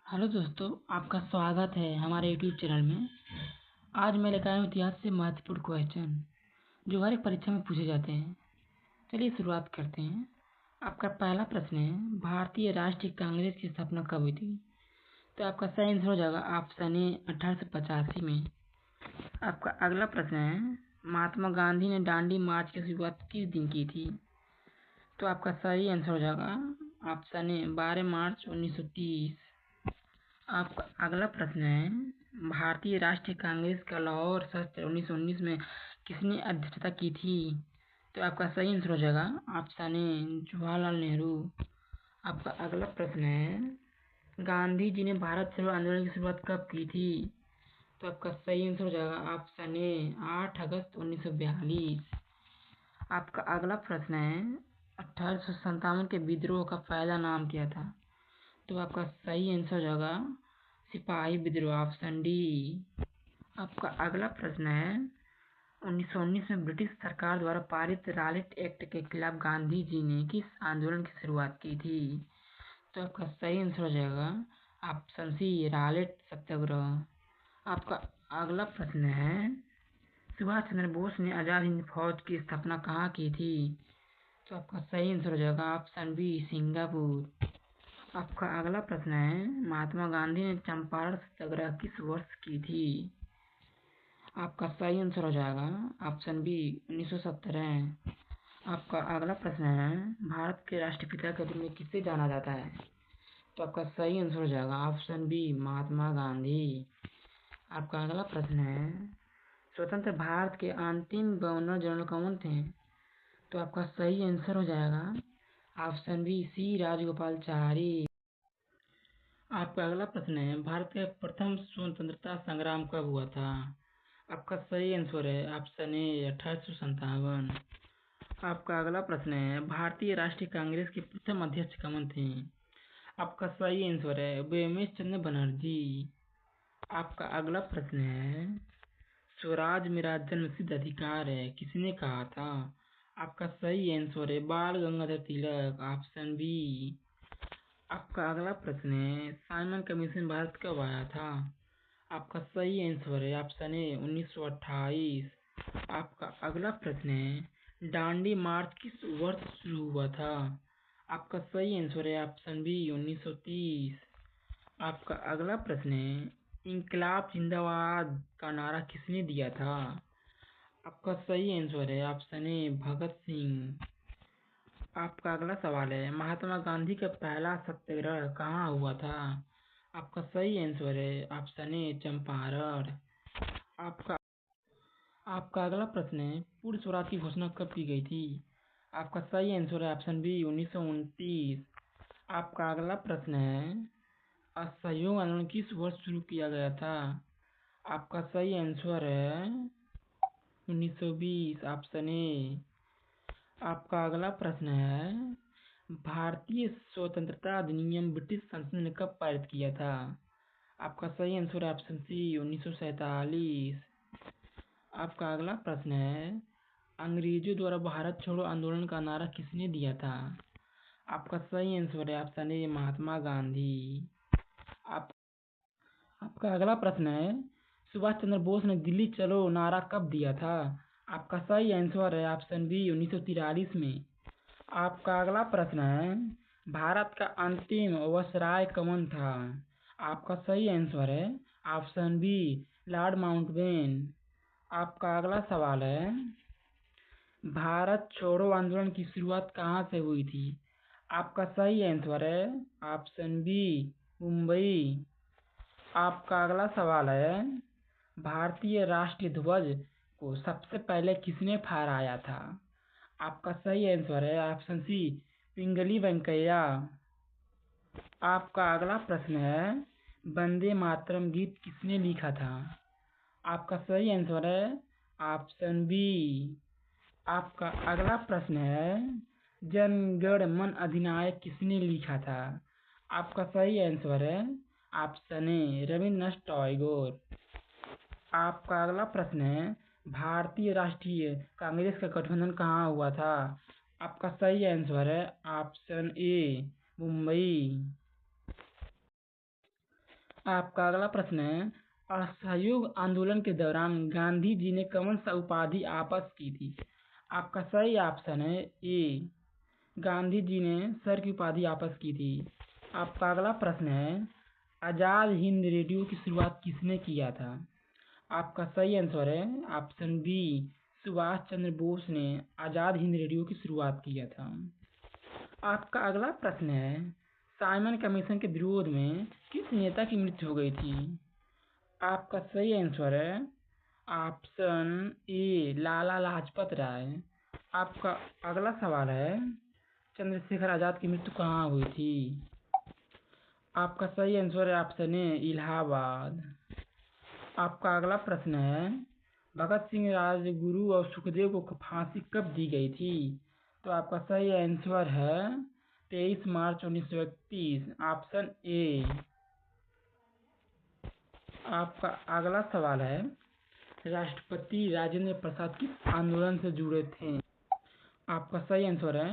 Hello दोस्तों, आपका स्वागत है हमारे यूट्यूब चैनल में। आज मैं लेकर आया हूँ इतिहास से महत्वपूर्ण क्वेश्चन जो हर एक परीक्षा में पूछे जाते हैं। चलिए शुरुआत करते हैं। आपका पहला प्रश्न है, भारतीय राष्ट्रीय कांग्रेस की स्थापना कब हुई थी? तो आपका सही आंसर हो जाएगा ऑप्शन ए 1885 में। आपका अगला प्रश्न है, महात्मा गांधी ने दांडी मार्च की शुरुआत किस दिन की थी? तो आपका सही आंसर हो जाएगा ऑप्शन ए 12 मार्च 1930। आपका अगला प्रश्न है, भारतीय राष्ट्रीय कांग्रेस का लाहौर सत्र 1919 में किसने अध्यक्षता की थी? तो आपका सही आंसर हो जाएगा ऑप्शन ए जवाहरलाल नेहरू। आपका अगला प्रश्न है, गांधी जी ने भारत छोड़ो आंदोलन की शुरुआत कब की थी? तो आपका सही आंसर हो जाएगा ऑप्शन ए 8 अगस्त 1942। आपका अगला प्रश्न है, 1857 के विद्रोह का पहला नाम क्या था? तो आपका सही आंसर हो जाएगा सिपाही विद्रोह, ऑप्शन डी। आपका अगला प्रश्न है, 1919 में ब्रिटिश सरकार द्वारा पारित रॉलेट एक्ट के खिलाफ गांधी जी ने किस आंदोलन की शुरुआत की थी? तो आपका सही आंसर हो जाएगा ऑप्शन सी रॉलेट सत्याग्रह। आपका अगला प्रश्न है, सुभाष चंद्र बोस ने आजाद हिंद फौज की स्थापना कहाँ की थी? तो आपका सही आंसर हो जाएगा ऑप्शन बी सिंगापुर। आपका अगला प्रश्न है, महात्मा गांधी ने चंपारण सत्याग्रह किस वर्ष की थी? आपका सही आंसर हो जाएगा ऑप्शन बी 1917। आपका अगला प्रश्न है, भारत के राष्ट्रपिता के रूप में किसे जाना जाता है? तो आपका सही आंसर हो जाएगा ऑप्शन बी महात्मा गांधी। आपका अगला प्रश्न है, स्वतंत्र भारत के अंतिम गवर्नर जनरल कौन थे? तो आपका सही आंसर हो जाएगा ऑप्शन बी सी राजगोपालाचारी। आपका अगला प्रश्न है, भारत का प्रथम स्वतंत्रता संग्राम कब हुआ था? आपका सही आंसर है ऑप्शन ए 1857। आपका अगला प्रश्न है, भारतीय राष्ट्रीय कांग्रेस के प्रथम अध्यक्ष कौन थे? आपका सही आंसर है उमेश चंद्र बनर्जी। आपका अगला प्रश्न है, स्वराज मेरा जन्मसिद्ध अधिकार है किसने कहा था? आपका सही आंसर है बाल गंगाधर तिलक, ऑप्शन बी। आपका अगला प्रश्न है, साइमन कमीशन भारत कब आया था? आपका सही आंसर है ऑप्शन ए 1928। आपका अगला प्रश्न है, दांडी मार्च किस वर्ष शुरू हुआ था? आपका सही आंसर है ऑप्शन बी 1930। आपका अगला प्रश्न है, इंकलाब जिंदाबाद का नारा किसने दिया था? आपका सही आंसर है ऑप्शन ए भगत सिंह। आपका अगला सवाल है, महात्मा गांधी का पहला सत्याग्रह कहाँ हुआ था? आपका सही आंसर है ऑप्शन ए चंपारण। आपका आपका अगला प्रश्न है, पूर्ण स्वराज की घोषणा कब की गई थी? आपका सही आंसर है ऑप्शन बी 1929। आपका अगला प्रश्न है, असहयोग आंदोलन किस वर्ष शुरू किया गया था? आपका सही आंसर है 1920, ऑप्शन ए। आपका अगला प्रश्न है, भारतीय स्वतंत्रता अधिनियम ब्रिटिश संसद ने कब पारित किया था? आपका सही आंसर है ऑप्शन सी 1947। आपका अगला प्रश्न है, अंग्रेजों द्वारा भारत छोड़ो आंदोलन का नारा किसने दिया था? आपका सही आंसर है ऑप्शन ए महात्मा गांधी। आप आपका अगला प्रश्न है, सुभाष चंद्र बोस ने दिल्ली चलो नारा कब दिया था? आपका सही आंसर है ऑप्शन बी 1943 में। आपका अगला प्रश्न है, भारत का अंतिम वायसराय कौन था? आपका सही आंसर है ऑप्शन बी लॉर्ड माउंटबेटन। आपका अगला सवाल है, भारत छोड़ो आंदोलन की शुरुआत कहाँ से हुई थी? आपका सही आंसर है ऑप्शन बी मुंबई। आपका अगला सवाल है, भारतीय राष्ट्रीय ध्वज को सबसे पहले किसने फहराया था? आपका सही आंसर है ऑप्शन सी पिंगली वेंकैया। आपका अगला प्रश्न है, वंदे मातरम गीत किसने लिखा था? आपका सही आंसर है ऑप्शन बी। आपका अगला प्रश्न है, जन गण मन अधिनायक किसने लिखा था? आपका सही आंसर है ऑप्शन ए रविन्द्रनाथ टैगोर। आपका अगला प्रश्न है, भारतीय राष्ट्रीय कांग्रेस का गठबंधन कहाँ हुआ था? आपका सही आंसर है ऑप्शन ए मुंबई। आपका अगला प्रश्न है, असहयोग आंदोलन के दौरान गांधी जी ने कौन सा उपाधि आपस की थी? आपका सही ऑप्शन है ए, गांधी जी ने सर की उपाधि आपस की थी। आपका अगला प्रश्न है, आजाद हिंद रेडियो की शुरुआत किसने किया था? आपका सही आंसर है ऑप्शन बी, सुभाष चंद्र बोस ने आजाद हिंद रेडियो की शुरुआत किया था। आपका अगला प्रश्न है, साइमन कमीशन के विरोध में किस नेता की मृत्यु हो गई थी? आपका सही आंसर है ऑप्शन ए, लाला लाजपत राय। आपका अगला सवाल है, चंद्रशेखर आजाद की मृत्यु कहाँ हुई थी? आपका सही आंसर है ऑप्शन ए, इलाहाबाद। आपका अगला प्रश्न है, भगत सिंह राजगुरु और सुखदेव को फांसी कब दी गई थी? तो आपका सही आंसर है 23 मार्च 1931, ऑप्शन ए। आपका अगला सवाल है, राष्ट्रपति राजेंद्र प्रसाद किस आंदोलन से जुड़े थे? आपका सही आंसर है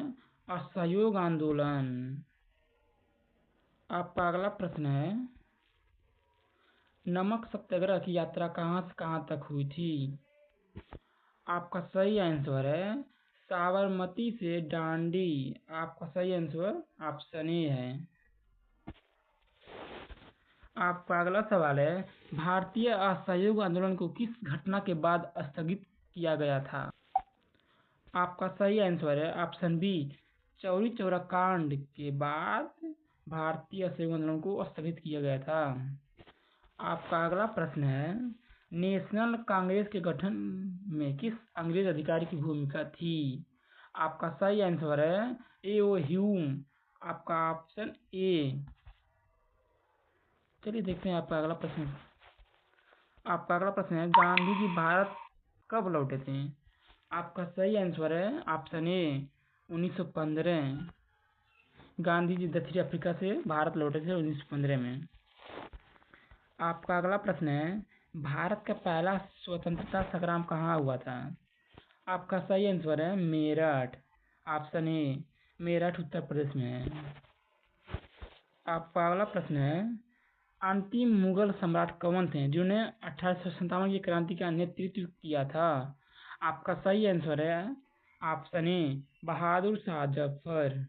असहयोग आंदोलन। आपका अगला प्रश्न है, नमक सत्याग्रह की यात्रा कहाँ से कहाँ तक हुई थी? आपका सही आंसर है साबरमती से डांडी। आपका सही आंसर ऑप्शन ए है। आपका अगला सवाल है, भारतीय असहयोग आंदोलन को किस घटना के बाद स्थगित किया गया था? आपका सही आंसर है ऑप्शन बी, चौरी चौरा कांड के बाद भारतीय असहयोग आंदोलन को स्थगित किया गया था। आपका अगला प्रश्न है, नेशनल कांग्रेस के गठन में किस अंग्रेज अधिकारी की भूमिका थी? आपका सही आंसर है ए, ओ ह्यूम। आपका ऑप्शन ए। चलिए देखते हैं आपका अगला प्रश्न। आपका अगला प्रश्न है, गांधी जी भारत कब लौटे थे? आपका सही आंसर है ऑप्शन ए, 1915। गांधी जी दक्षिण अफ्रीका से भारत लौटे थे 1915 में। आपका अगला प्रश्न है, भारत का पहला स्वतंत्रता संग्राम कहाँ हुआ था? आपका सही आंसर है मेरठ। ऑप्शन ए, मेरठ उत्तर प्रदेश में है। आपका अगला प्रश्न है, अंतिम मुगल सम्राट कौन थे जिन्होंने 1857 की क्रांति का नेतृत्व किया था? आपका सही आंसर है ऑप्शन ए, बहादुर शाह जफर।